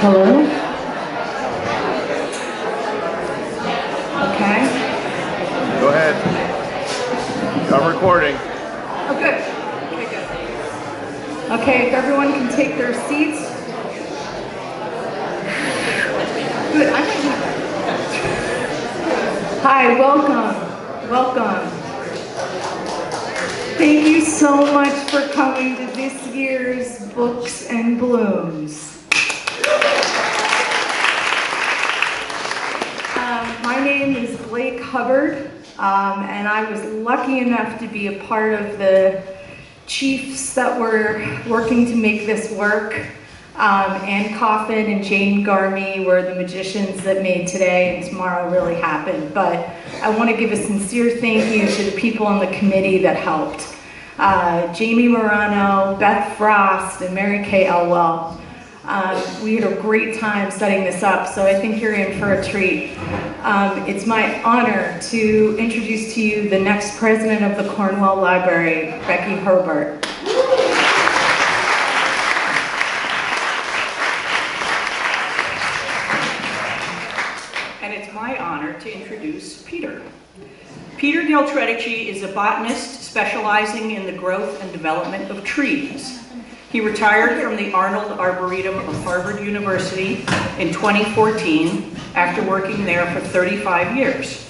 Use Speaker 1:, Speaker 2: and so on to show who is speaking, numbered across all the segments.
Speaker 1: Hello? Okay.
Speaker 2: Go ahead. I'm recording.
Speaker 1: Oh, good. Okay, good. Okay, if everyone can take their seats. Good. Hi, welcome. Welcome. Thank you so much for coming to this year's Books and Blooms. My name is Blake Hubbard, and I was lucky enough to be a part of the chiefs that were working to make this work. Ann Coffin and Jane Garmy were the magicians that made today and tomorrow really happen. But I want to give a sincere thank you to the people on the committee that helped. Jamie Morano, Beth Frost, and Mary Kay Elwell. We had a great time setting this up, so I think you're in for a treat. It's my honor to introduce to you the next president of the Cornwall Library, Becky Herbert.
Speaker 3: And it's my honor to introduce Peter. Peter Deltredici is a botanist specializing in the growth and development of trees. He retired from the Arnold Arboretum of Harvard University in 2014 after working there for 35 years.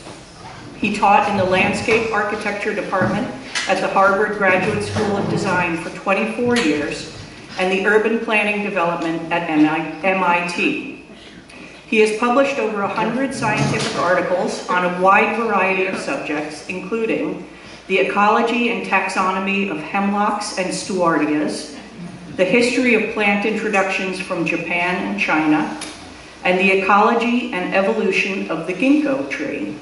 Speaker 3: He taught in the Landscape Architecture Department at the Harvard Graduate School of Design for 24 years and the Urban Planning Development at MIT. He has published over 100 scientific articles on a wide variety of subjects, including the ecology and taxonomy of hemlocks and stewardias, the history of plant introductions from Japan and China, and the ecology and evolution of the ginkgo tree.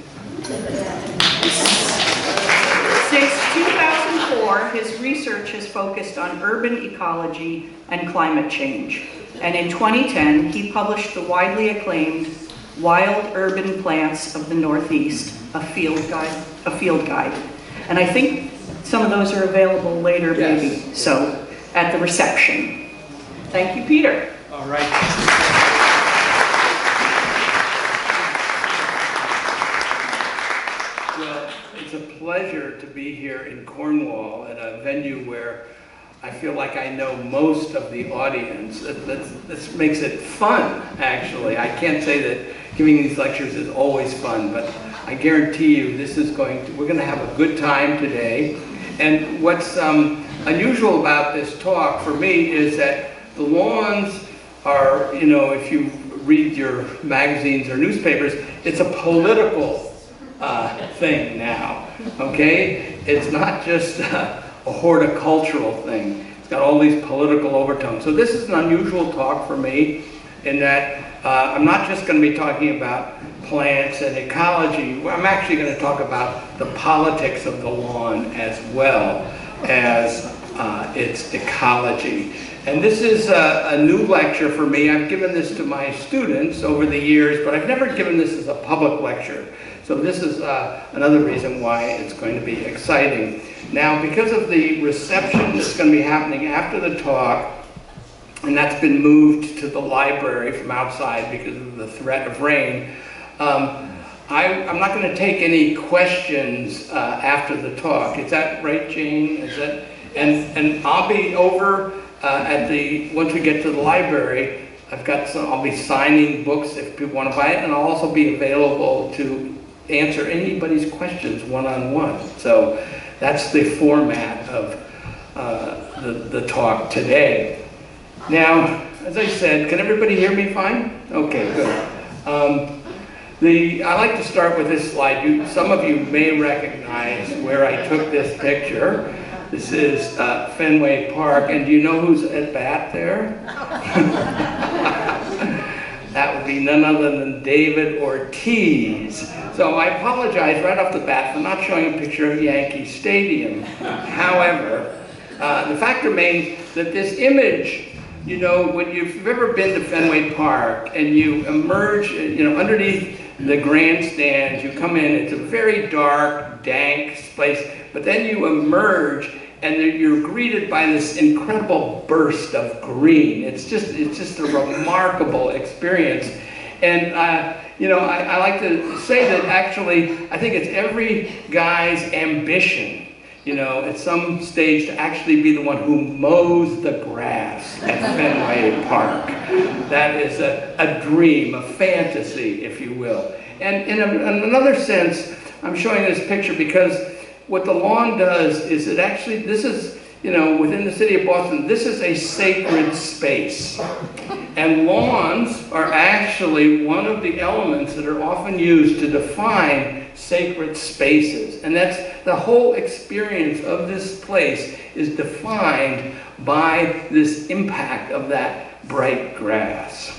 Speaker 3: Since 2004, his research has focused on urban ecology and climate change. And in 2010, he published the widely acclaimed Wild Urban Plants of the Northeast, a field guide. And I think some of those are available later,
Speaker 4: Yes.
Speaker 3: maybe, so at the reception. Thank you, Peter.
Speaker 4: All right. Well, it's a pleasure to be here in Cornwall at a venue where I feel like I know most of the audience. This makes it fun, actually. I can't say that giving these lectures is always fun, but I guarantee you we're going to have a good time today. And what's unusual about this talk for me is that the lawns are, if you read your magazines or newspapers, it's a political thing now, okay? It's not just a horticultural thing. It's got all these political overtones. So this is an unusual talk for me in that I'm not just going to be talking about plants and ecology. I'm actually going to talk about the politics of the lawn as well as its ecology. And this is a new lecture for me. I've given this to my students over the years, but I've never given this as a public lecture. So this is another reason why it's going to be exciting. Now, because of the reception that's going to be happening after the talk, and that's been moved to the library from outside because of the threat of rain, I'm not going to take any questions after the talk. Is that right, Jane? Is that? And I'll be over once we get to the library. I'll be signing books if people want to buy it, and I'll also be available to answer anybody's questions one-on-one. So that's the format of the talk today. Now, as I said, can everybody hear me fine? Okay, good. I like to start with this slide. Some of you may recognize where I took this picture. This is Fenway Park, and do you know who's at bat there? That would be none other than David Ortiz. So I apologize right off the bat for not showing a picture of Yankee Stadium. However, the fact remains that this image, when you've ever been to Fenway Park and you emerge, underneath the grandstands, you come in, it's a very dark, dank place, but then you emerge and you're greeted by this incredible burst of green. It's just a remarkable experience. And you know, I like to say that actually, I think it's every guy's ambition, you know, at some stage to actually be the one who mows the grass at Fenway Park. That is a dream, a fantasy, if you will. And in another sense, I'm showing this picture because what the lawn does is it actually, this is, you know, within the city of Boston, this is a sacred space. And lawns are actually one of the elements that are often used to define sacred spaces. And that's the whole experience of this place is defined by this impact of that bright grass.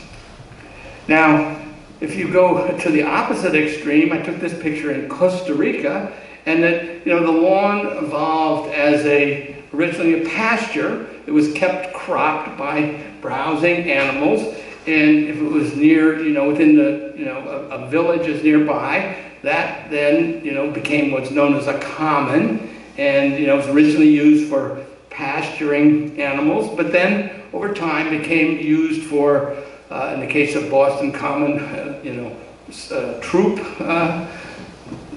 Speaker 4: Now, if you go to the opposite extreme, I took this picture in Costa Rica, and that, you know, the lawn evolved as originally a pasture. It was kept cropped by browsing animals, and if it was near, you know, within the, you know, a village is nearby, that then, you know, became what's known as a common, and, you know, it was originally used for pasturing animals, but then over time became used for, in the case of Boston Common, you know, troop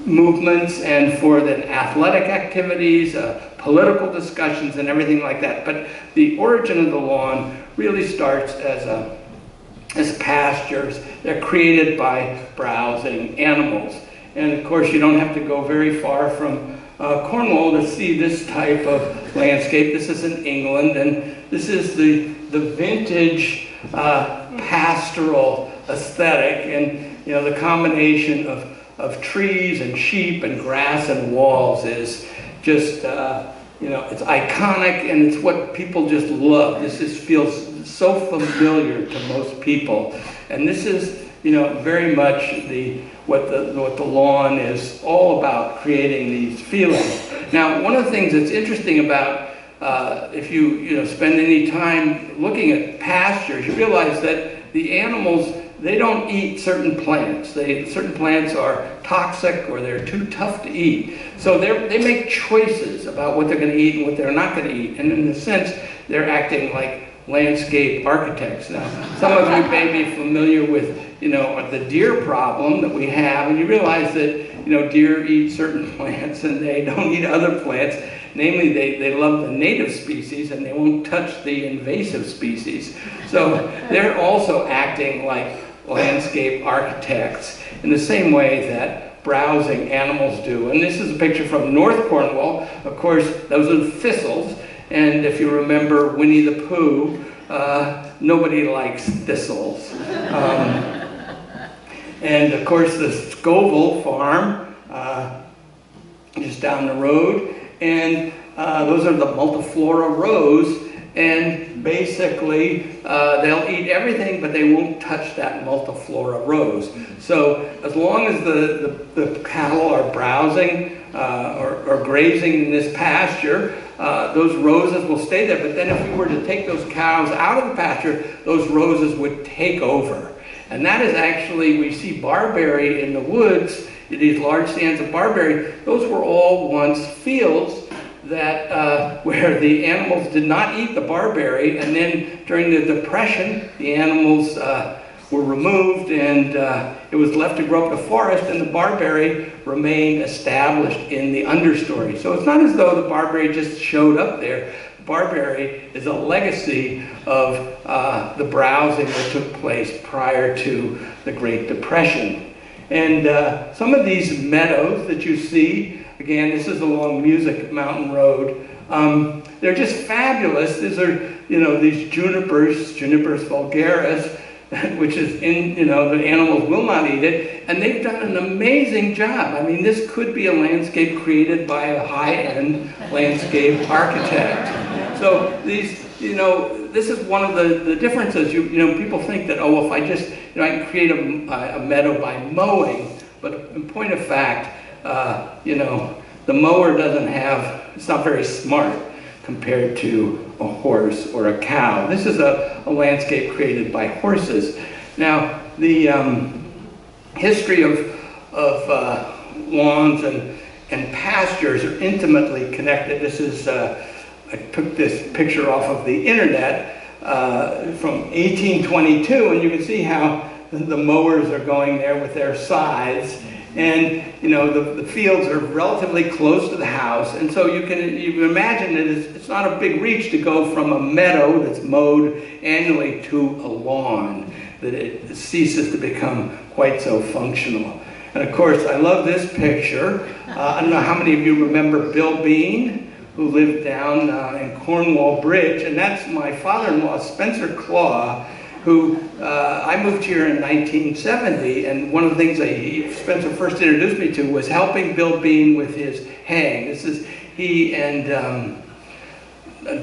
Speaker 4: movements, and for the athletic activities, political discussions, and everything like that. But the origin of the lawn really starts as pastures. They're created by browsing animals. And of course, you don't have to go very far from Cornwall to see this type of landscape. This is in England, and this is the vintage pastoral aesthetic, and, you know, the combination of trees and sheep and grass and walls is just, you know, it's iconic, and it's what people just love. This just feels so familiar to most people. And this is, you know, very much what the lawn is all about, creating these feelings. Now, one of the things that's interesting about if you know, spend any time looking at pastures, you realize that the animals, they don't eat certain plants. Certain plants are toxic or they're too tough to eat. So they make choices about what they're going to eat and what they're not going to eat. And in a sense, they're acting like landscape architects. Now, some of you may be familiar with, you know, the deer problem that we have, and you realize that, you know, deer eat certain plants and they don't eat other plants. Namely, they love the native species and they won't touch the invasive species. So they're also acting like landscape architects in the same way that browsing animals do. And this is a picture from North Cornwall. Of course, those are the thistles. And if you remember Winnie the Pooh, nobody likes thistles. And of course, the Scoville farm, just down the road. And those are the multiflora rows, and basically they'll eat everything, but they won't touch that multiflora rows. So as long as the cattle are browsing or grazing in this pasture, those roses will stay there. But then if we were to take those cows out of the pasture, those roses would take over. And that is actually, we see barberry in the woods, these large stands of barberry. Those were all once fields that where the animals did not eat the barberry, and then during the Depression, the animals were removed, and it was left to grow up the forest, and the barberry remained established in the understory. So it's not as though the barberry just showed up there. Barberry is a legacy of the browsing that took place prior to the Great Depression. And some of these meadows that you see, again, this is along Music Mountain Road, they're just fabulous. These are, you know, these junipers vulgaris, which is in, you know, the animals will not eat it, and they've done an amazing job. I mean, this could be a landscape created by a high-end landscape architect. So these, you know, this is one of the differences. You know, people think that, oh, if I just, you know, I can create a meadow by mowing, but in point of fact, you know, the mower doesn't have, it's not very smart compared to a horse or a cow. This is a landscape created by horses. Now, the history of lawns and pastures are intimately connected. This is I took this picture off of the internet from 1822, and you can see how the mowers are going there with their scythes. And you know, the fields are relatively close to the house, and so you can imagine that it's not a big reach to go from a meadow that's mowed annually to a lawn, that it ceases to become quite so functional. And of course, I love this picture. I don't know how many of you remember Bill Bean, who lived down in Cornwall Bridge, and that's my father-in-law, Spencer Claw, who I moved here in 1970, and one of the things that Spencer first introduced me to was helping Bill Bean with his haying. This is he and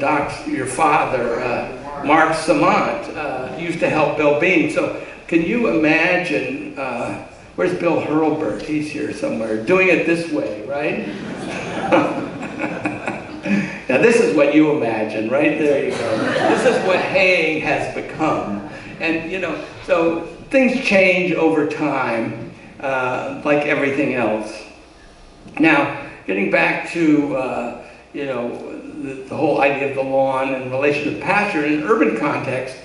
Speaker 4: Doc, your father, Mark Samant, used to help Bill Bean. So can you imagine, where's Bill Hurlburt? He's here somewhere, doing it this way, right? Now this is what you imagine, right? There you go. This is what haying has become. And you know, so things change over time, like everything else. Now, getting back to, you know, the whole idea of the lawn in relation to pasture, in an urban context,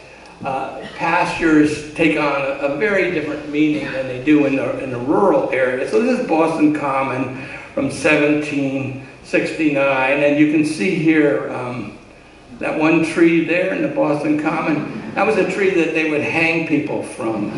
Speaker 4: pastures take on a very different meaning than they do in the rural area. So this is Boston Common from 1769, and you can see here that one tree there in the Boston Common. That was a tree that they would hang people from.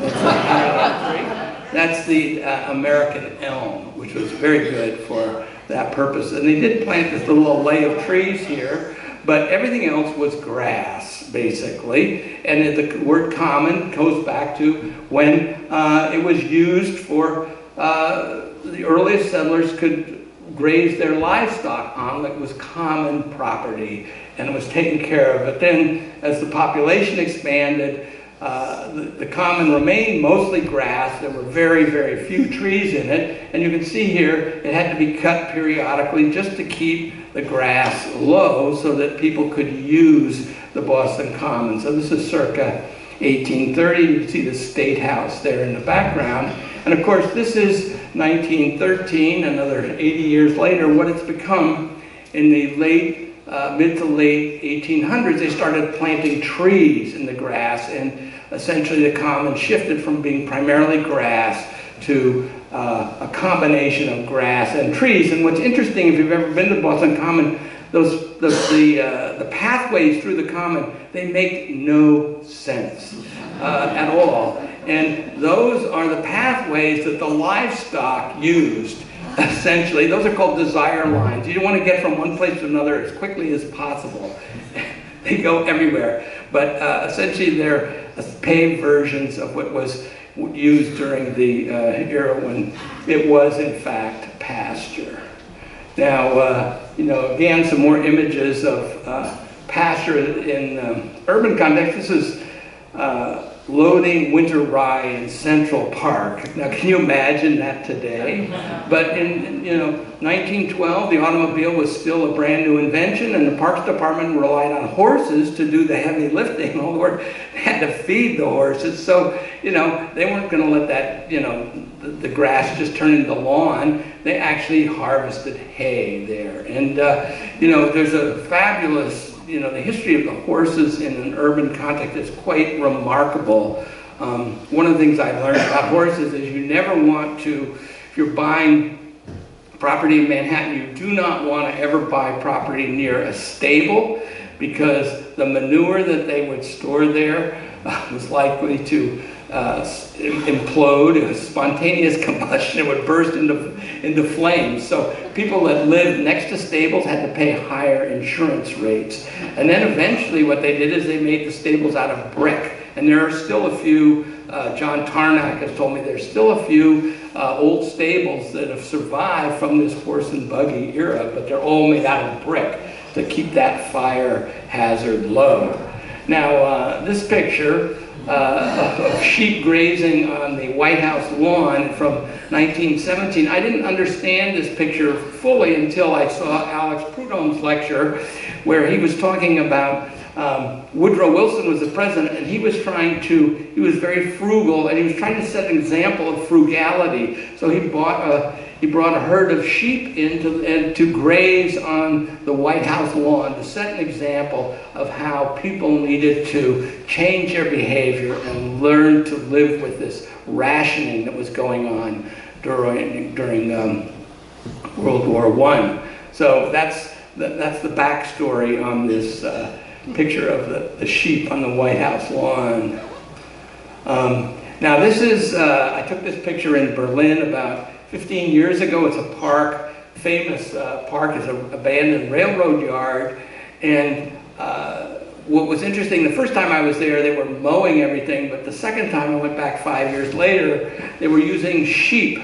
Speaker 4: That's the American elm, which was very good for that purpose. And they did plant this little array of trees here, but everything else was grass, basically. And the word common goes back to when it was used for the earliest settlers could graze their livestock on. It was common property, and it was taken care of. But then, as the population expanded, the common remained mostly grass. There were very, very few trees in it, and you can see here it had to be cut periodically just to keep the grass low so that people could use the Boston Common. So this is circa 1830. You can see the State House there in the background. And of course, this is 1913, another 80 years later. What it's become in the mid to late 1800s, they started planting trees in the grass, and essentially the common shifted from being primarily grass to a combination of grass and trees. And what's interesting, if you've ever been to Boston Common, the pathways through the common, they make no sense at all. And those are the pathways that the livestock used. Essentially, those are called desire lines. You want to get from one place to another as quickly as possible. They go everywhere. But essentially, they're paved versions of what was used during the era when it was, in fact, pasture. Now, you know, again, some more images of pasture in urban context. This is loading winter rye in Central Park. Now, can you imagine that today? But in 1912, the automobile was still a brand new invention, and the Parks Department relied on horses to do the heavy lifting. Or they had to feed the horses, so they weren't going to let that the grass just turn into lawn. They actually harvested hay there, and there's a fabulous. The history of the horses in an urban context is quite remarkable. One of the things I've learned about horses is you never want to, if you're buying property in Manhattan, you do not want to ever buy property near a stable, because the manure that they would store there was likely to implode, spontaneous combustion. It would burst into flames. So people that lived next to stables had to pay higher insurance rates. And then eventually what they did is they made the stables out of brick. And there are still a few, John Tarnack has told me there's still a few old stables that have survived from this horse and buggy era, but they're all made out of brick to keep that fire hazard low. Now, this picture of sheep grazing on the White House lawn from 1917. I didn't understand this picture fully until I saw Alex Prudhomme's lecture, where he was talking about Woodrow Wilson was the president, and he was very frugal, and he was trying to set an example of frugality. So he bought he brought a herd of sheep to graze on the White House lawn to set an example of how people needed to change their behavior and learn to live with this rationing that was going on during World War I. So that's the backstory on this picture of the sheep on the White House lawn. Now this is, I took this picture in Berlin about 15 years ago. It's a park, famous park. It's an abandoned railroad yard. And what was interesting, the first time I was there, they were mowing everything, but the second time I went back 5 years later, they were using sheep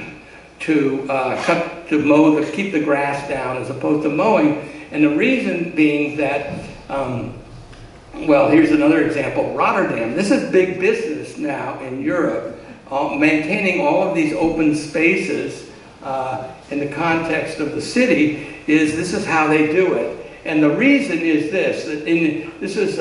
Speaker 4: to keep the grass down as opposed to mowing. And the reason being that, well, here's another example, Rotterdam. This is big business now in Europe, maintaining all of these open spaces in the context of the city. This is how they do it. And the reason is this, that this is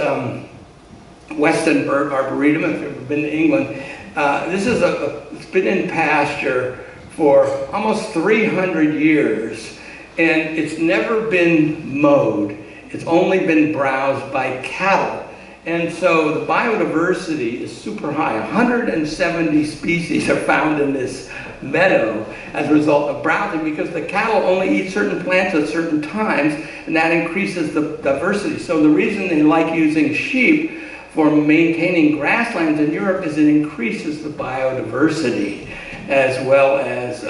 Speaker 4: Westonbirt Arboretum, if you've ever been to England. It's been in pasture for almost 300 years, and it's never been mowed. It's only been browsed by cattle. And so the biodiversity is super high. 170 species are found in this meadow as a result of browsing, because the cattle only eat certain plants at certain times, and that increases the diversity. So the reason they like using sheep for maintaining grasslands in Europe is it increases the biodiversity, as well as,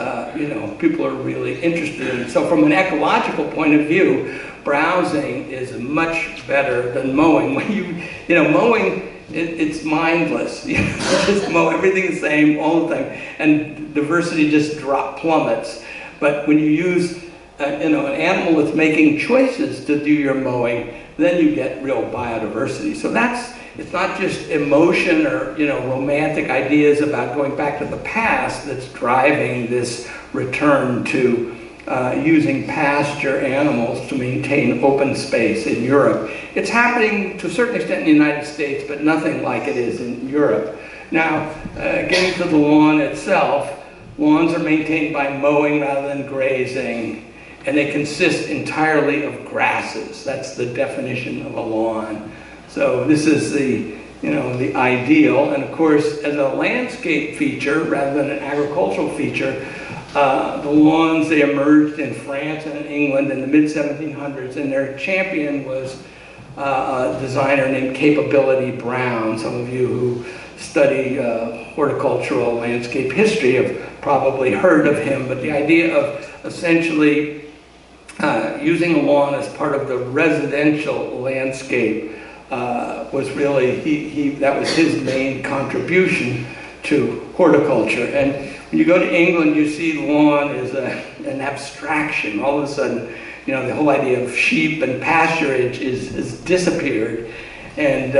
Speaker 4: people are really interested in it. So from an ecological point of view, browsing is much better than mowing. When mowing, it's mindless. You just mow everything the same all the time, and diversity just plummets. But when you use an animal that's making choices to do your mowing, then you get real biodiversity. So it's not just emotion or romantic ideas about going back to the past that's driving this return to using pasture animals to maintain open space in Europe. It's happening to a certain extent in the United States, but nothing like it is in Europe. Now, getting to the lawn itself, lawns are maintained by mowing rather than grazing, and they consist entirely of grasses. That's the definition of a lawn. So this is the ideal, and of course, as a landscape feature rather than an agricultural feature, the lawns, they emerged in France and in England in the mid-1700s, and their champion was a designer named Capability Brown. Some of you who study horticultural landscape history have probably heard of him, but the idea of essentially using a lawn as part of the residential landscape was really, that was his main contribution to horticulture. And when you go to England, you see lawn as an abstraction. All of a sudden, the whole idea of sheep and pasturage is disappeared. And,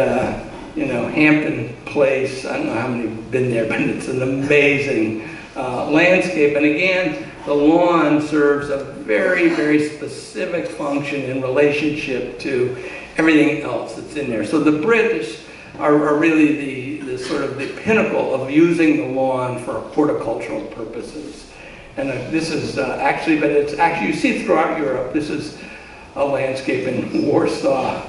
Speaker 4: Hampton Place, I don't know how many have been there, but it's an amazing landscape. And again, the lawn serves a very, very specific function in relationship to everything else that's in there. So the British are really the sort of the pinnacle of using the lawn for horticultural purposes. And this is you see it throughout Europe. This is a landscape in Warsaw,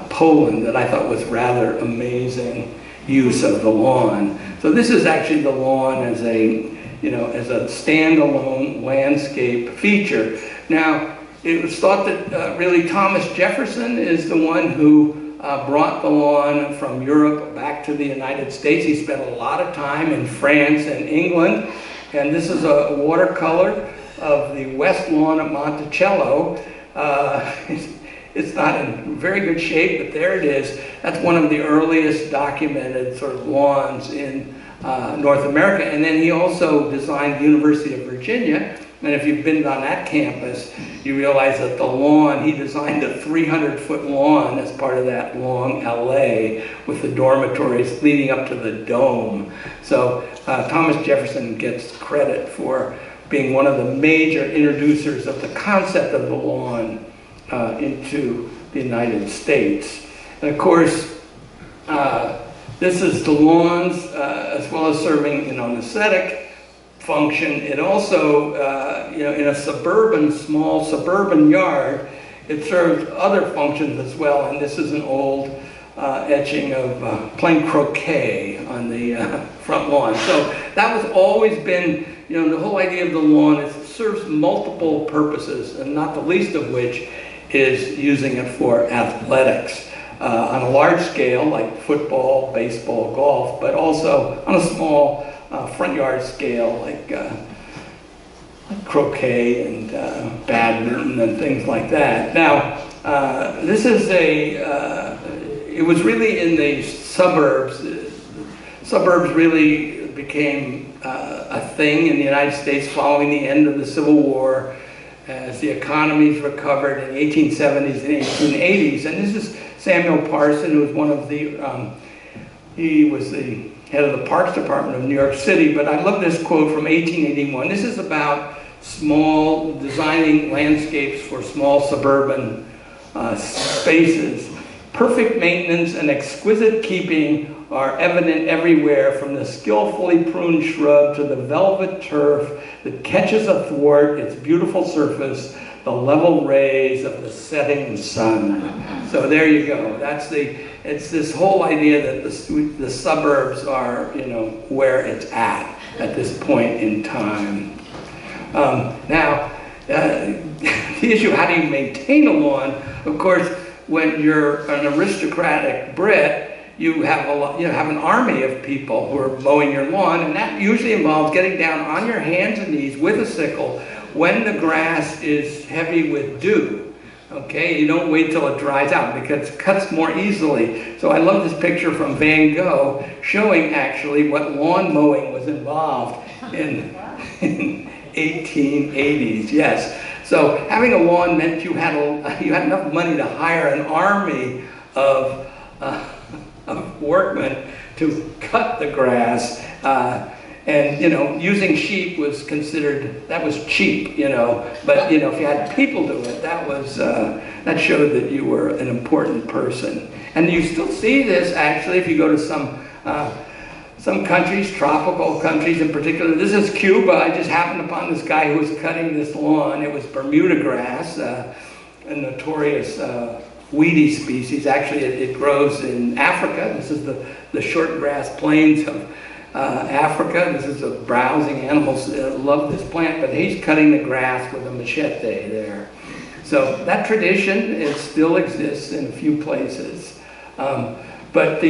Speaker 4: Poland, that I thought was rather amazing use of the lawn. So this is actually the lawn as a standalone landscape feature. Now, it was thought that really Thomas Jefferson is the one who brought the lawn from Europe back to the United States. He spent a lot of time in France and England. And this is a watercolor of the west lawn at Monticello. It's not in very good shape, but there it is. That's one of the earliest documented sort of lawns in North America. And then he also designed the University of Virginia. And if you've been on that campus, you realize that the lawn, he designed a 300-foot lawn as part of that long alley with the dormitories leading up to the dome. So Thomas Jefferson gets credit for being one of the major introducers of the concept of the lawn into the United States. And of course, this is the lawns, as well as serving an aesthetic function. It also, in a small suburban yard, it serves other functions as well. And this is an old etching of playing croquet on the front lawn. So that was always been, the whole idea of the lawn. It serves multiple purposes, and not the least of which is using it for athletics on a large scale, like football, baseball, golf, but also on a small front yard scale, like croquet and badminton and things like that. Now, this is it was really in the suburbs. Suburbs really became a thing in the United States following the end of the Civil War, as the economies recovered in the 1870s and 1880s. And this is Samuel Parson, who was one of the, he was the head of the Parks Department of New York City. But I love this quote from 1881. This is about designing landscapes for small suburban spaces. Perfect maintenance and exquisite keeping are evident everywhere, from the skillfully pruned shrub to the velvet turf that catches athwart its beautiful surface the level rays of the setting sun. So there you go. It's this whole idea that the suburbs are, where it's at this point in time. Now, the issue, how do you maintain a lawn? Of course, when you're an aristocratic Brit, you have an army of people who are mowing your lawn, and that usually involves getting down on your hands and knees with a sickle when the grass is heavy with dew. Okay, you don't wait till it dries out because it cuts more easily. So I love this picture from Van Gogh showing actually what lawn mowing was involved in 1880s. Yes. So having a lawn meant you had enough money to hire an army of workmen to cut the grass, and using sheep was considered, that was cheap, but if you had people do it, that showed that you were an important person. And you still see this actually if you go to some countries, tropical countries in particular. This is Cuba. I just happened upon this guy who was cutting this lawn. It was Bermuda grass, a notorious weedy species. Actually, it grows in Africa. This is the short grass plains of Africa. This is a browsing animals love this plant, but he's cutting the grass with a machete there. So that tradition, it still exists in a few places. But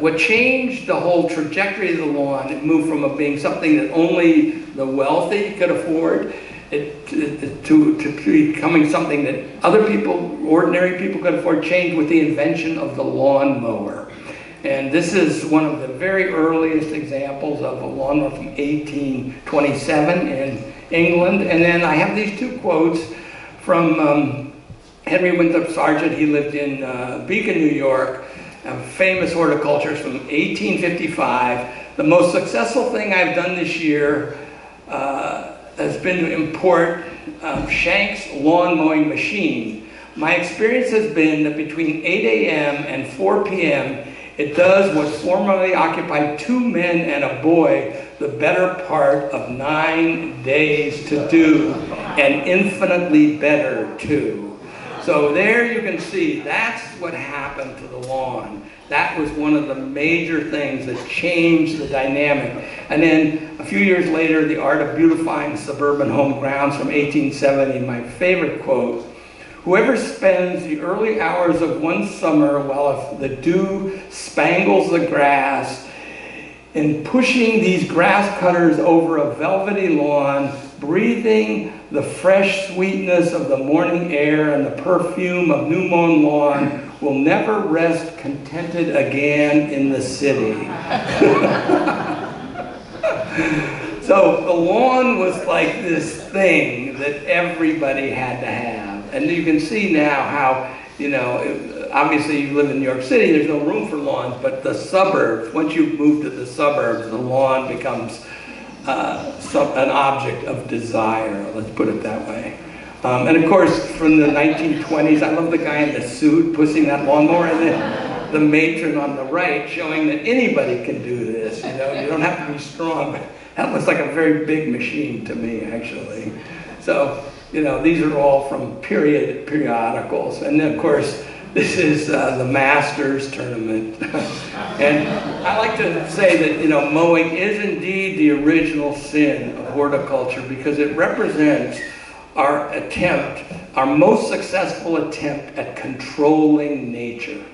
Speaker 4: what changed the whole trajectory of the lawn, it moved from being something that only the wealthy could afford to becoming something that other people, ordinary people could afford, changed with the invention of the lawnmower. And this is one of the very earliest examples of a lawnmower from 1827 in England. And then I have these two quotes from Henry Winthrop Sargent. He lived in Beacon, New York. A famous horticulturist from 1855. The most successful thing I've done this year has been to import Shank's lawn mowing machine. My experience has been that between 8 a.m. and 4 p.m. it does what formerly occupied 2 men and a boy the better part of 9 days to do, and infinitely better too. So there you can see, that's what happened to the lawn. That was one of the major things that changed the dynamic. And then a few years later, The Art of Beautifying Suburban Home Grounds from 1870, my favorite quote: "Whoever spends the early hours of one summer while the dew spangles the grass in pushing these grass cutters over a velvety lawn, breathing the fresh sweetness of the morning air and the perfume of new mown lawn, will never rest contented again in the city." So the lawn was like this thing that everybody had to have. And you can see now how, obviously you live in New York City, there's no room for lawns, but the suburbs, once you move to the suburbs, the lawn becomes an object of desire, let's put it that way. And of course, from the 1920s, I love the guy in the suit pushing that lawnmower, and then the matron on the right showing that anybody can do this. You don't have to be strong, That looks like a very big machine to me, actually. So, you know, these are all from periodicals. And then, of course, this is the Masters tournament. And I like to say that, you know, mowing is indeed the original sin of horticulture because it represents our attempt, our most successful attempt at controlling nature.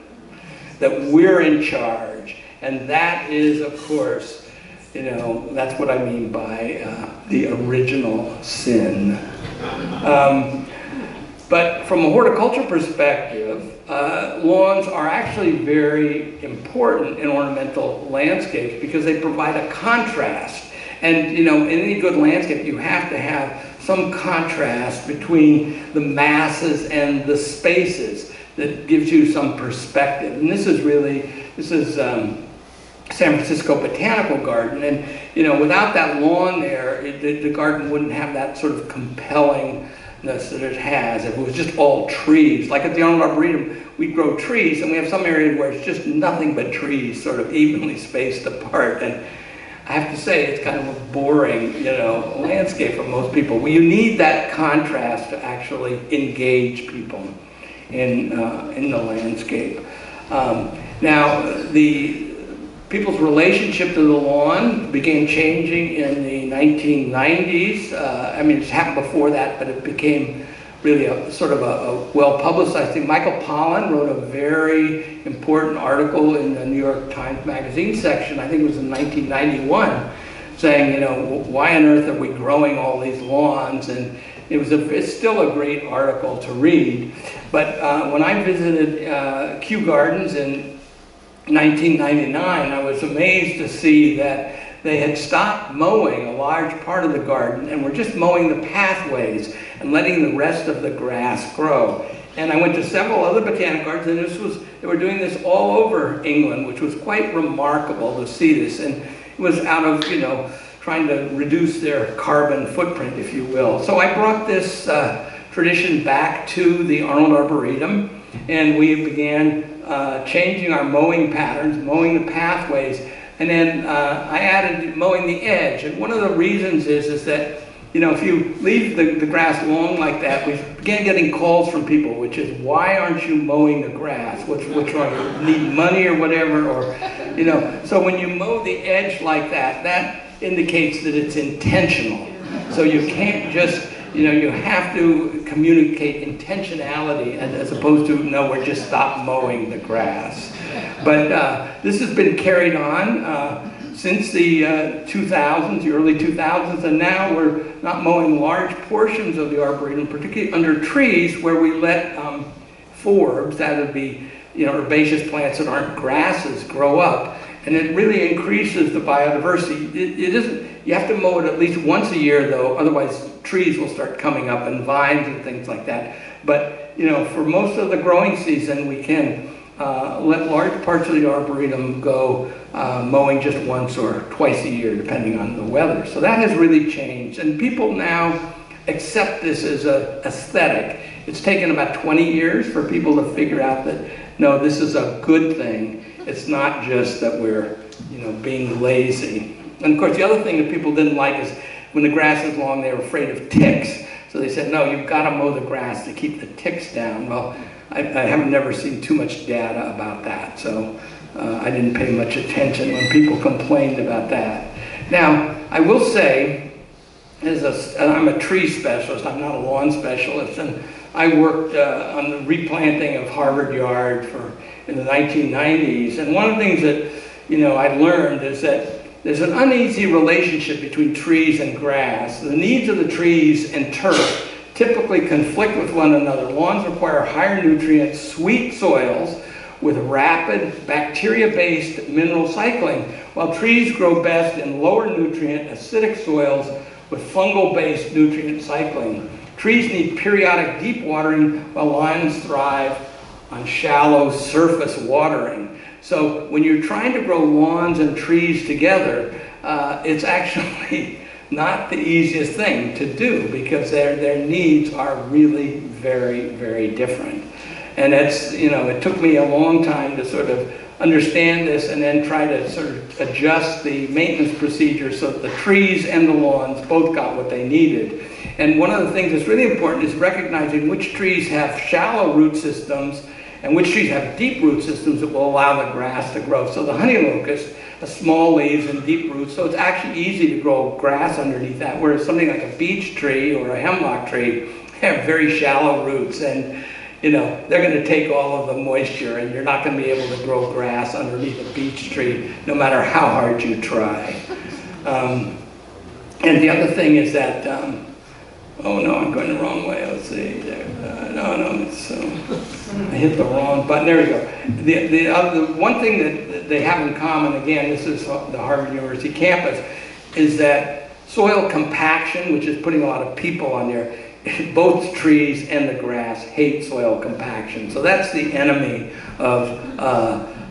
Speaker 4: That we're in charge. And that is, of course, you know, that's what I mean by the original sin. But from a horticulture perspective, lawns are actually very important in ornamental landscapes because they provide a contrast. And, you know, in any good landscape, you have to have some contrast between the masses and the spaces that gives you some perspective. And this is San Francisco Botanical Garden, and you know, without that lawn there, the garden wouldn't have that sort of compellingness that it has. If it was just all trees, like at the Arnold Arboretum, we grow trees, and we have some areas where it's just nothing but trees, sort of evenly spaced apart. And I have to say, it's kind of a boring, you know, landscape for most people. Well, you need that contrast to actually engage people in the landscape. Now, people's relationship to the lawn began changing in the 1990s. I mean, it's happened before that, but it became really a sort of a well-publicized thing. Michael Pollan wrote a very important article in the New York Times Magazine section, I think it was in 1991, saying, you know, why on earth are we growing all these lawns? And it's still a great article to read. But when I visited Kew Gardens in 1999, I was amazed to see that they had stopped mowing a large part of the garden and were just mowing the pathways and letting the rest of the grass grow. And I went to several other botanic gardens, and they were doing this all over England, which was quite remarkable to see this. And it was out of, you know, trying to reduce their carbon footprint, if you will. So I brought this tradition back to the Arnold Arboretum, and we began changing our mowing patterns, mowing the pathways, and then I added mowing the edge. And one of the reasons is that, you know, if you leave the grass long like that, we began getting calls from people, which is, why aren't you mowing the grass? What's wrong? You need money or whatever, or, you know. So when you mow the edge like that, that indicates that it's intentional. So you can't just, you know, you have to communicate intentionality as opposed to, no, we're just stop mowing the grass. But this has been carried on since the 2000s, the early 2000s, and now we're not mowing large portions of the Arboretum, particularly under trees where we let forbs, that would be, you know, herbaceous plants that aren't grasses, grow up. And it really increases the biodiversity. It isn't, you have to mow it at least once a year though, otherwise trees will start coming up and vines and things like that. But, you know, for most of the growing season, we can let large parts of the Arboretum go mowing just once or twice a year, depending on the weather. So that has really changed. And people now accept this as an aesthetic. It's taken about 20 years for people to figure out that, no, this is a good thing. It's not just that we're, you know, being lazy. And of course, the other thing that people didn't like is when the grass is long, they were afraid of ticks. So they said, no, you've got to mow the grass to keep the ticks down. Well, I have never seen too much data about that. So I didn't pay much attention when people complained about that. Now, I will say, I'm a tree specialist, I'm not a lawn specialist, and I worked on the replanting of Harvard Yard in the 1990s. And one of the things that, you know, I learned is that there's an uneasy relationship between trees and grass. The needs of the trees and turf typically conflict with one another. Lawns require higher nutrient, sweet soils with rapid bacteria-based mineral cycling, while trees grow best in lower nutrient, acidic soils with fungal-based nutrient cycling. Trees need periodic deep watering, while lawns thrive on shallow surface watering. So when you're trying to grow lawns and trees together, it's actually not the easiest thing to do because their needs are really very, very different. And it's, you know, it took me a long time to sort of understand this and then try to sort of adjust the maintenance procedure so that the trees and the lawns both got what they needed. And one of the things that's really important is recognizing which trees have shallow root systems and which trees have deep root systems that will allow the grass to grow. So the honey locust has small leaves and deep roots, so it's actually easy to grow grass underneath that, whereas something like a beech tree or a hemlock tree have very shallow roots, and you know, they're going to take all of the moisture, and you're not going to be able to grow grass underneath a beech tree, no matter how hard you try. And the other thing is that, oh no, I'm going the wrong way. Let's see. No, it's, I hit the wrong button. There we go. The one thing that they have in common, again, this is the Harvard University campus, is that soil compaction, which is putting a lot of people on there. Both trees and the grass hate soil compaction. So that's the enemy of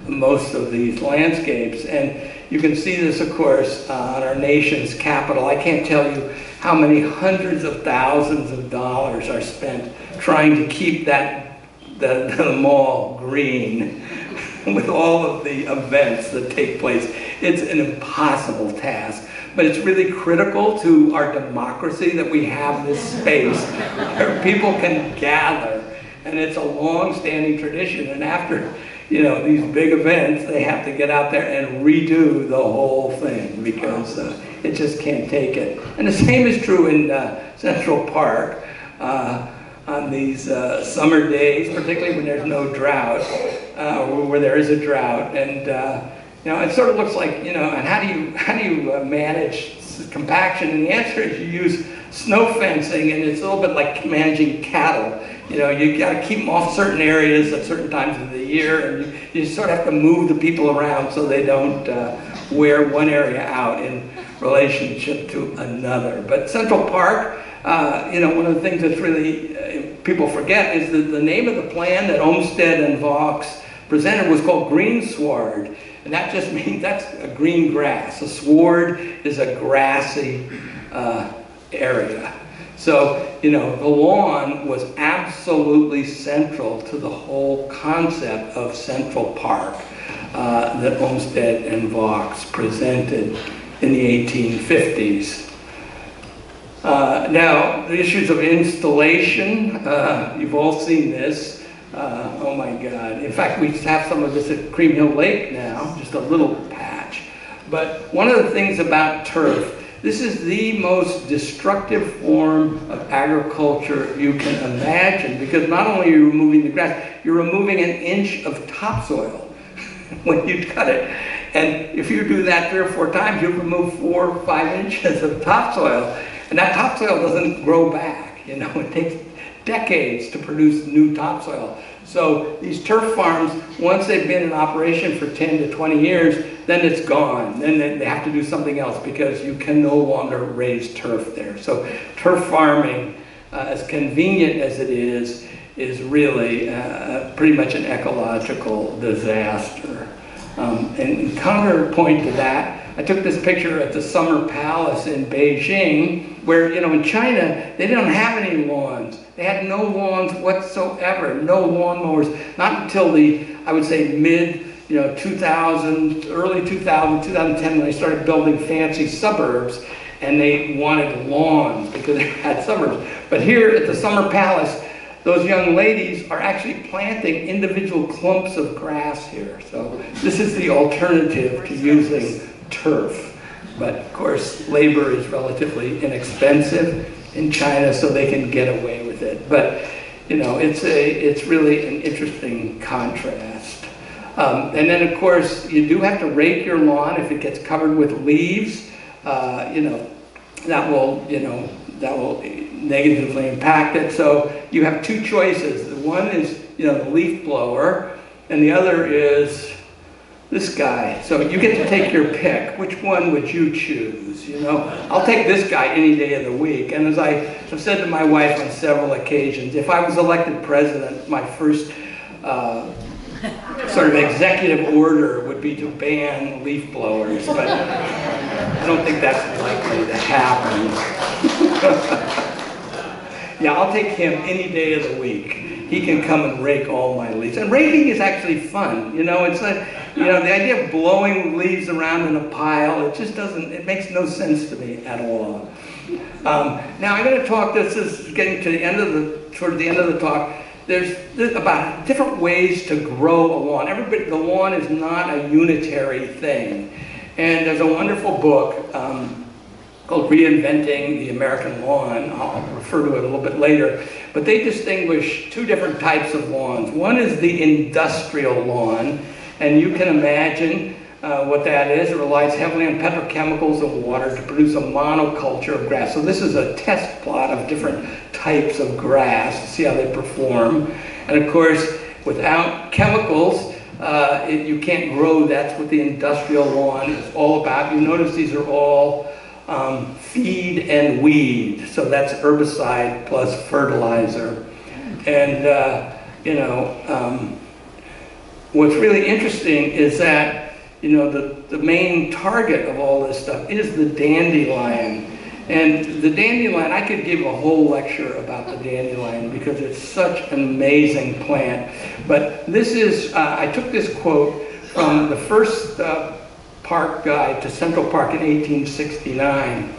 Speaker 4: most of these landscapes. And you can see this, of course, on our nation's capital. I can't tell you how many hundreds of thousands of dollars are spent trying to keep the mall green with all of the events that take place. It's an impossible task. But it's really critical to our democracy that we have this space where people can gather. And it's a long-standing tradition. And after, you know, these big events, they have to get out there and redo the whole thing because it just can't take it. And the same is true in Central Park on these summer days, particularly when there's no drought, or where there is a drought. And you know, it sort of looks like, you know, and how do you manage compaction? And the answer is you use snow fencing, and it's a little bit like managing cattle. You know, you got to keep them off certain areas at certain times of the year, and you sort of have to move the people around so they don't wear one area out in relationship to another. But Central Park, you know, one of the things that's really people forget is that the name of the plan that Olmsted and Vaux presented was called greensward. And that just means that's a green grass. A sward is a grassy area. So, you know, the lawn was absolutely central to the whole concept of Central Park that Olmsted and Vaux presented in the 1850s. Now, the issues of installation, you've all seen this. Oh my God. In fact, we have some of this at Cream Hill Lake now, just a little patch. But one of the things about turf, this is the most destructive form of agriculture you can imagine, because not only are you removing the grass, you're removing an inch of topsoil when you cut it. And if you do that 3 or 4 times, you'll remove 4 or 5 inches of topsoil. And that topsoil doesn't grow back. You know, it takes decades to produce new topsoil. So these turf farms, once they've been in operation for 10 to 20 years, then it's gone. Then they have to do something else because you can no longer raise turf there. So turf farming, as convenient as it is really pretty much an ecological disaster. And in counterpoint to that, I took this picture at the Summer Palace in Beijing, where, you know, in China, they didn't have any lawns. They had no lawns whatsoever, no lawnmowers, not until the, I would say, mid, you know, 2000, early 2000, 2010, when they started building fancy suburbs, and they wanted lawns because they had suburbs. But here at the Summer Palace, those young ladies are actually planting individual clumps of grass here. So this is the alternative to using turf. But of course, labor is relatively inexpensive in China, so they can get away with it. But you know, it's really an interesting contrast. And then of course, you do have to rake your lawn if it gets covered with leaves. You know, that will negatively impact it. So you have 2 choices. One is, you know, the leaf blower, and the other is this guy. So you get to take your pick. Which one would you choose? You know, I'll take this guy any day of the week. And as I have said to my wife on several occasions, if I was elected president, my first sort of executive order would be to ban leaf blowers. But I don't think that's likely to happen. Yeah, I'll take him any day of the week. He can come and rake all my leaves. And raking is actually fun. You know, it's not, You know, the idea of blowing leaves around in a pile, it just doesn't, it makes no sense to me at all. Now I'm going to talk, this is getting to the end of toward the end of the talk, there's about different ways to grow a lawn. The lawn is not a unitary thing. And there's a wonderful book called Reinventing the American Lawn. I'll refer to it a little bit later. But they distinguish two different types of lawns. One is the industrial lawn, and you can imagine what that is. It relies heavily on petrochemicals and water to produce a monoculture of grass. So this is a test plot of different types of grass to see how they perform. And of course, without chemicals, you can't grow. That's what the industrial lawn is all about. You notice these are all feed and weed. So that's herbicide plus fertilizer. And, what's really interesting is that, the main target of all this stuff is the dandelion. And the dandelion, I could give a whole lecture about the dandelion because it's such an amazing plant. But this is, I took this quote from the first park guide to Central Park in 1869.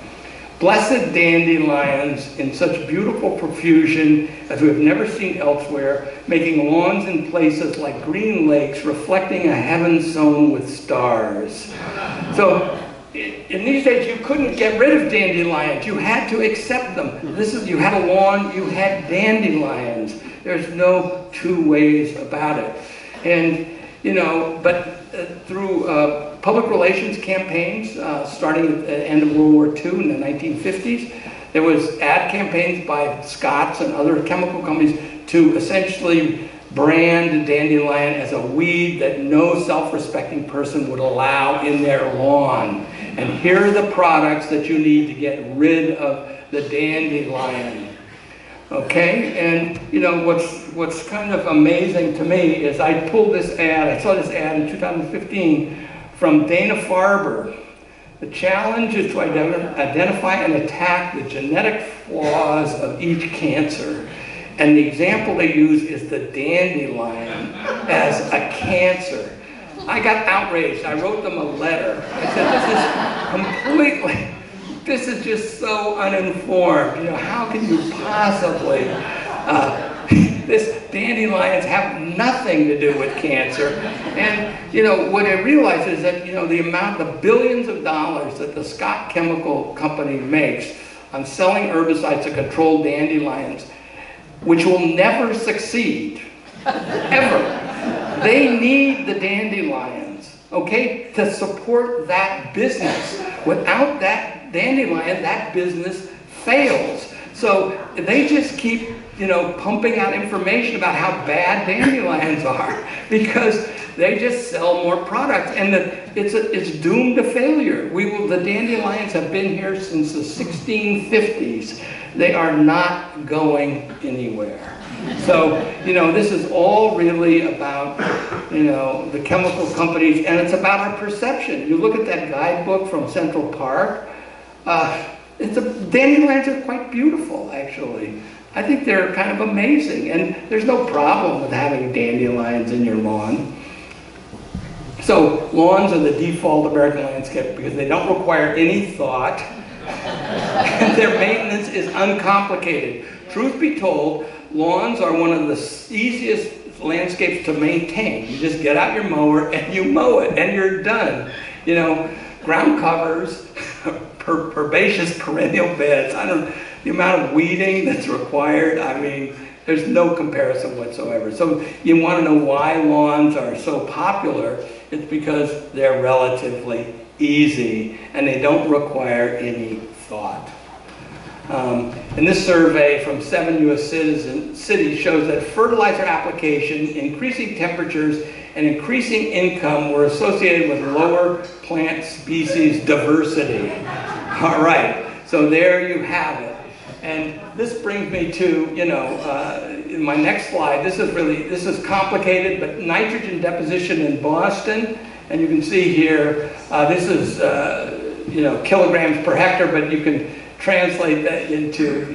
Speaker 4: Blessed dandelions in such beautiful profusion as we have never seen elsewhere, making lawns in places like green lakes, reflecting a heaven sown with stars. So in these days, you couldn't get rid of dandelions. You had to accept them. You had a lawn, you had dandelions. There's no two ways about it. And, through public relations campaigns, starting at the end of World War II in the 1950s, there was ad campaigns by Scott's and other chemical companies to essentially brand dandelion as a weed that no self-respecting person would allow in their lawn. And here are the products that you need to get rid of the dandelion. Okay, and what's kind of amazing to me is I pulled this ad, I saw this ad in 2015 from Dana-Farber. The challenge is to identify and attack the genetic flaws of each cancer. And the example they use is the dandelion as a cancer. I got outraged. I wrote them a letter. I said, this is just so uninformed. How can you possibly, dandelions have nothing to do with cancer. And, what I realized is that, the billions of dollars that the Scott Chemical Company makes on selling herbicides to control dandelions, which will never succeed, ever. They need the dandelions, okay, to support that business. Without that dandelion, that business fails. So they just keep, pumping out information about how bad dandelions are because they just sell more products, and it's doomed to failure. The dandelions have been here since the 1650s. They are not going anywhere. So, this is all really about, the chemical companies, and it's about our perception. You look at that guidebook from Central Park, dandelions are quite beautiful, actually. I think they're kind of amazing, and there's no problem with having dandelions in your lawn. So, lawns are the default American landscape because they don't require any thought, and their maintenance is uncomplicated. Truth be told, lawns are one of the easiest landscapes to maintain. You just get out your mower and you mow it and you're done. Ground covers, herbaceous perennial beds, the amount of weeding that's required, there's no comparison whatsoever. So you want to know why lawns are so popular, it's because they're relatively easy and they don't require any thought. And this survey from 7 U.S. cities shows that fertilizer application, increasing temperatures, and increasing income were associated with lower plant species diversity. All right, so there you have it. And this brings me to, in my next slide, this is complicated, but nitrogen deposition in Boston, and you can see here, this is, kilograms per hectare, but you can translate that into,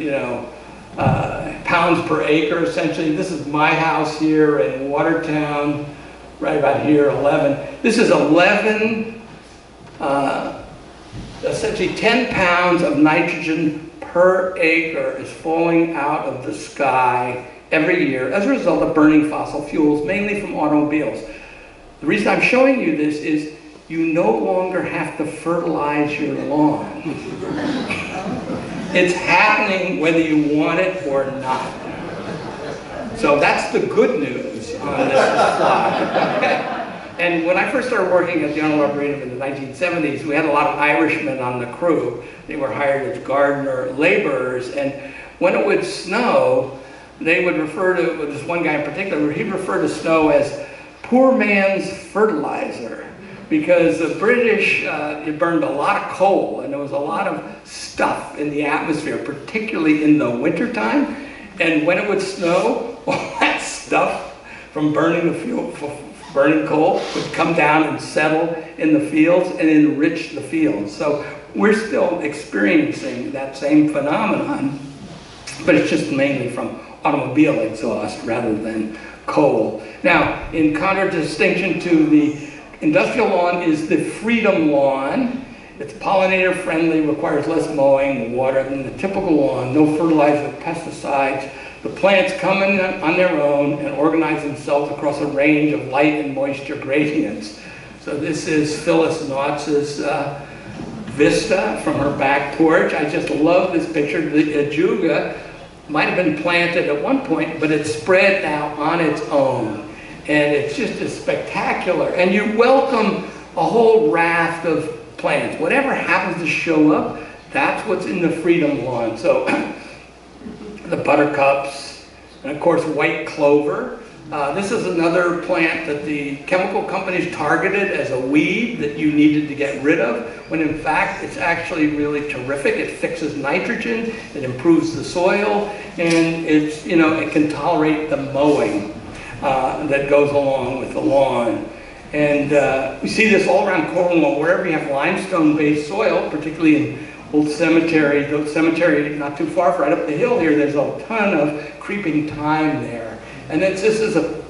Speaker 4: pounds per acre, essentially. This is my house here in Watertown, right about here, 11. This is 11, essentially 10 pounds of nitrogen per acre is falling out of the sky every year as a result of burning fossil fuels, mainly from automobiles. The reason I'm showing you this is you no longer have to fertilize your lawn. It's happening whether you want it or not. So that's the good news on this slide. Okay. And when I first started working at the Cornwall Library in the 1970s, we had a lot of Irishmen on the crew. They were hired as gardener laborers, and when it would snow, they would refer to, this one guy in particular, he'd refer to snow as poor man's fertilizer, because the British, it burned a lot of coal, and there was a lot of stuff in the atmosphere, particularly in the wintertime. And when it would snow, all that stuff from burning the fuel, burning coal, would come down and settle in the fields and enrich the fields. So we're still experiencing that same phenomenon, but it's just mainly from automobile exhaust rather than coal. Now, in contradistinction to the industrial lawn is the freedom lawn. It's pollinator friendly, requires less mowing and water than the typical lawn, no fertilizer, pesticides. The plants come in on their own and organize themselves across a range of light and moisture gradients. So this is Phyllis Knotz's vista from her back porch. I just love this picture. The ajuga might have been planted at one point, but it's spread now on its own. And it's just as spectacular. And you welcome a whole raft of plants. Whatever happens to show up, that's what's in the freedom lawn. So the buttercups, and of course white clover. This is another plant that the chemical companies targeted as a weed that you needed to get rid of, when in fact it's actually really terrific. It fixes nitrogen, it improves the soil, and it's, you know, it can tolerate the mowing that goes along with the lawn. And we see this all around Cornwall, wherever you have limestone-based soil, particularly in old cemetery, the cemetery not too far, right up the hill here, there's a ton of creeping thyme there. And this is a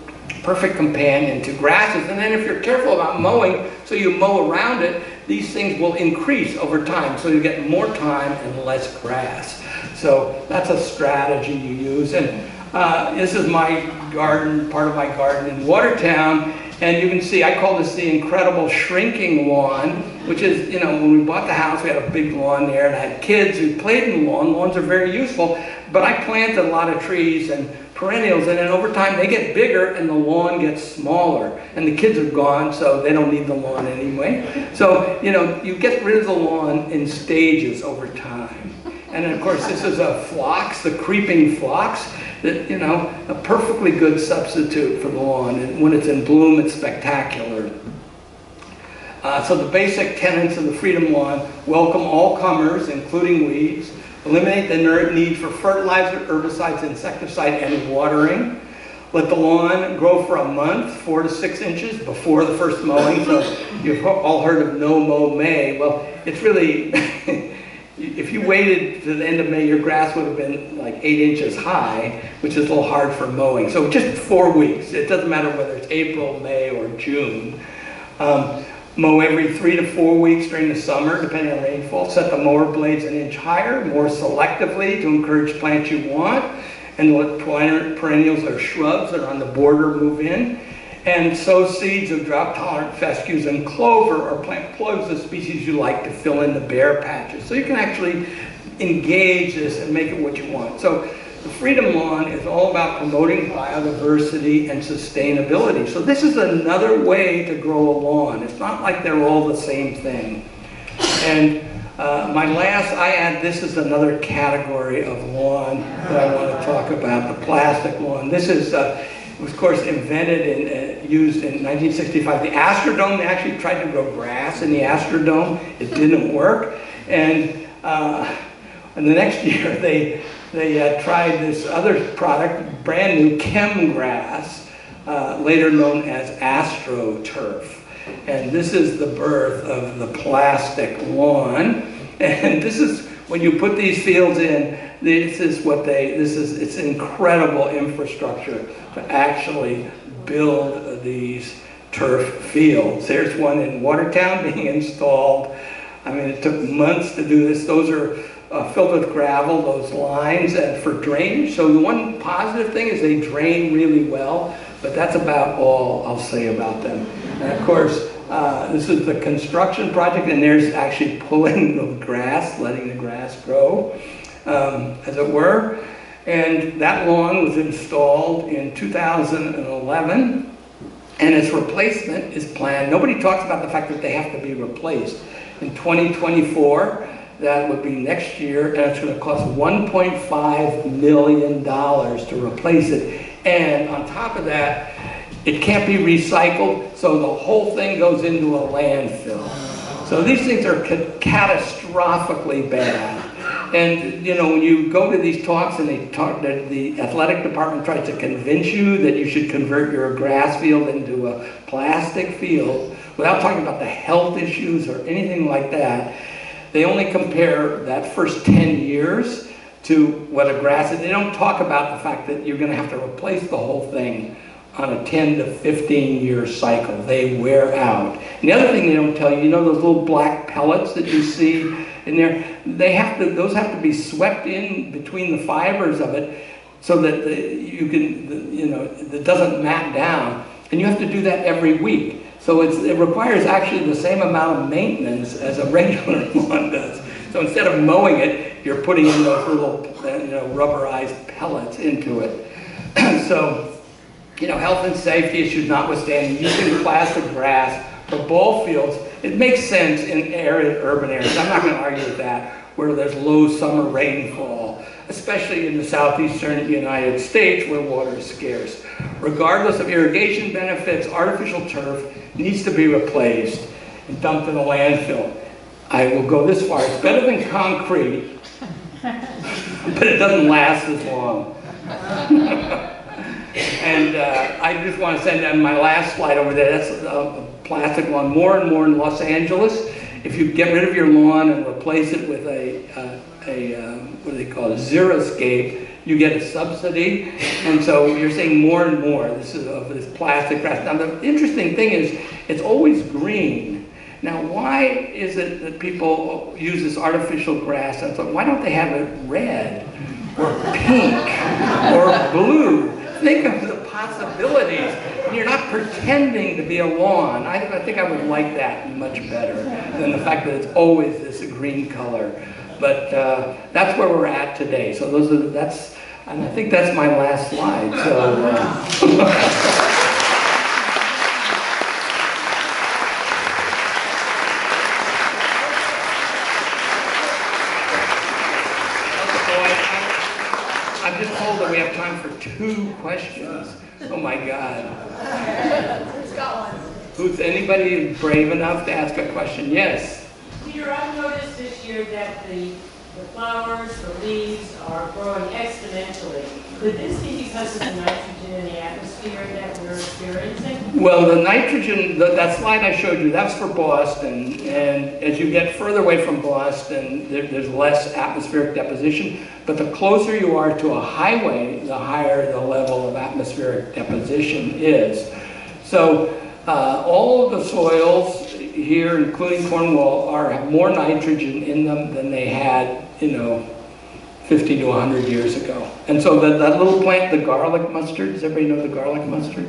Speaker 4: perfect companion to grasses. And then if you're careful about mowing, so you mow around it, these things will increase over time. So you get more thyme and less grass. So that's a strategy you use. And this is my garden, part of my garden in Watertown. And you can see, I call this the incredible shrinking lawn, which is, you know, when we bought the house, we had a big lawn there, and I had kids who played in the lawn. Lawns are very useful, but I planted a lot of trees and perennials, and then over time they get bigger and the lawn gets smaller. And the kids are gone, so they don't need the lawn anyway. So, you know, you get rid of the lawn in stages over time. And then, of course, this is a phlox, the creeping phlox, that, you know, a perfectly good substitute for the lawn. And when it's in bloom, it's spectacular. So the basic tenets of the freedom lawn: welcome all comers, including weeds, eliminate the need for fertilizer, herbicides, insecticide, and watering. Let the lawn grow for a month, 4 to 6 inches before the first mowing. So you've all heard of no mow May. Well, it's really, if you waited to the end of May, your grass would have been like 8 inches high, which is a little hard for mowing. So just 4 weeks. It doesn't matter whether it's April, May, or June. Mow every 3 to 4 weeks during the summer, depending on rainfall. Set the mower blades an inch higher, more selectively, to encourage plants you want, and let perennials or shrubs that are on the border move in. And sow seeds of drought-tolerant fescues and clover, or plant plugs of species you like to fill in the bare patches. So you can actually engage this and make it what you want. So the Freedom Lawn is all about promoting biodiversity and sustainability. So this is another way to grow a lawn. It's not like they're all the same thing. And this is another category of lawn that I want to talk about, the plastic lawn. This is, it was of course invented and used in 1965. The Astrodome, they actually tried to grow grass in the Astrodome. It didn't work. And the next year they tried this other product, brand new chem grass, later known as AstroTurf. And this is the birth of the plastic lawn. And this is, when you put these fields in, it's incredible infrastructure to actually build these turf fields. There's one in Watertown being installed. I mean, it took months to do this. Those are filled with gravel, those lines, and for drainage. So the one positive thing is they drain really well, but that's about all I'll say about them. And of course, this is the construction project, and there's actually pulling the grass, letting the grass grow, as it were. And that lawn was installed in 2011, and its replacement is planned. Nobody talks about the fact that they have to be replaced. In 2024, that would be next year, and it's going to cost $1.5 million to replace it. And on top of that, it can't be recycled, so the whole thing goes into a landfill. So these things are catastrophically bad. And you know, when you go to these talks and the athletic department tries to convince you that you should convert your grass field into a plastic field, without talking about the health issues or anything like that, they only compare that first 10 years to what a grass is. They don't talk about the fact that you're going to have to replace the whole thing on a 10 to 15 year cycle. They wear out. And the other thing they don't tell you, you know those little black pellets that you see in there? Those have to be swept in between the fibers of it so that it doesn't mat down. And you have to do that every week. So it requires actually the same amount of maintenance as a regular lawn does. So instead of mowing it, you're putting in those little rubberized pellets into it. So, health and safety issues notwithstanding, using plastic grass for ball fields, it makes sense in urban areas. I'm not going to argue with that, where there's low summer rainfall, especially in the southeastern United States where water is scarce. Regardless of irrigation benefits, artificial turf needs to be replaced and dumped in a landfill. I will go this far. It's better than concrete, but it doesn't last as long. And I just want to send on my last slide over there. That's a plastic lawn. More and more in Los Angeles, if you get rid of your lawn and replace it with what do they call it, xeriscape, you get a subsidy. And so you're seeing more and more this plastic grass. Now the interesting thing is it's always green. Now why is it that people use this artificial grass? And so why don't they have it red or pink or blue? Think of the possibilities. You're not pretending to be a lawn. I think I would like that much better than the fact that it's always this green color. But that's where we're at today. So and I think that's my last slide. So. I'm just told that we have time for 2 questions. Oh my God.
Speaker 5: Who's got one?
Speaker 4: Who's anybody brave enough to ask a question? Yes.
Speaker 5: Peter, I've noticed this year that the flowers, the leaves are growing exponentially. Could this be because of the nitrogen in the atmosphere that we're experiencing?
Speaker 4: Well, the nitrogen, that slide I showed you, that's for Boston. And as you get further away from Boston, there's less atmospheric deposition. But the closer you are to a highway, the higher the level of atmospheric deposition is. So all of the soils here, including Cornwall, have more nitrogen in them than they had, 50 to 100 years ago. And so that little plant, the garlic mustard, does everybody know the garlic mustard?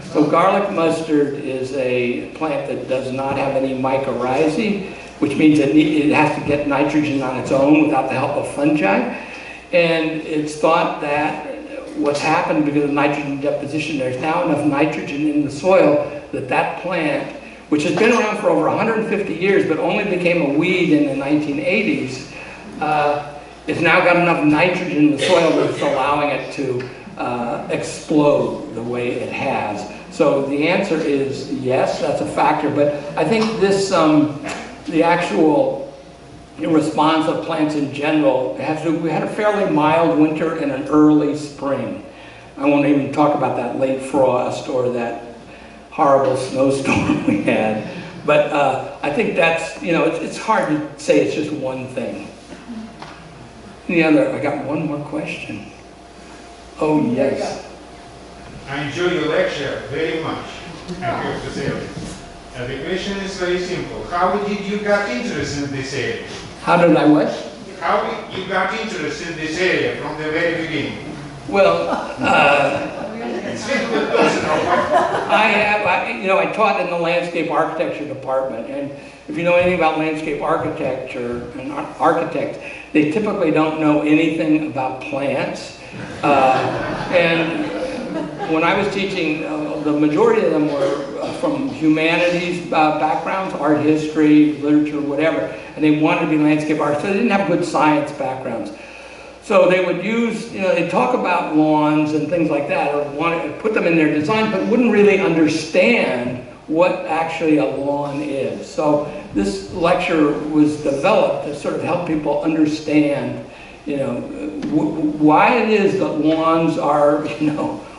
Speaker 4: So garlic mustard is a plant that does not have any mycorrhizae, which means it has to get nitrogen on its own without the help of fungi. And it's thought that what's happened because of nitrogen deposition, there's now enough nitrogen in the soil that plant, which has been around for over 150 years but only became a weed in the 1980s, it's now got enough nitrogen in the soil that's allowing it to explode the way it has. So the answer is yes, that's a factor. But I think this, the actual response of plants in general, we had a fairly mild winter and an early spring. I won't even talk about that late frost or that horrible snowstorm we had. But I think that's, it's hard to say it's just one thing. I got one more question. Oh, yes.
Speaker 6: I enjoy your lecture very much. I have to say it. And the question is very simple. How did you get interested in this area?
Speaker 4: How did I what?
Speaker 6: How you got interested in this area from the very beginning?
Speaker 4: Well,
Speaker 6: It's a little bit personal, but
Speaker 4: I taught in the landscape architecture department, and if you know anything about landscape architecture and architects, they typically don't know anything about plants. And when I was teaching, the majority of them were from humanities backgrounds, art history, literature, whatever, and they wanted to be landscape architects, so they didn't have good science backgrounds. So they would use, they'd talk about lawns and things like that, or want to put them in their design, but wouldn't really understand what actually a lawn is. So this lecture was developed to sort of help people understand, why it is that lawns are,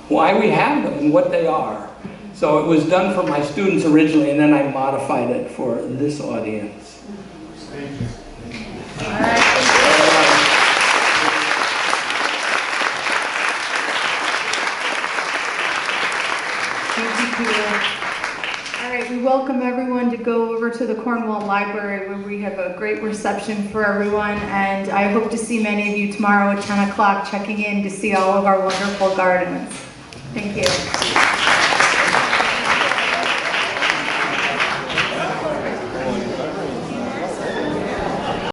Speaker 4: why we have them and what they are. So it was done for my students originally, and then I modified it for this audience.
Speaker 6: thank you.
Speaker 1: All right. Thank you, Peter. All right, we welcome everyone to go over to the Cornwall Library where we have a great reception for everyone, and I hope to see many of you tomorrow at 10 o'clock checking in to see all of our wonderful gardens. Thank you.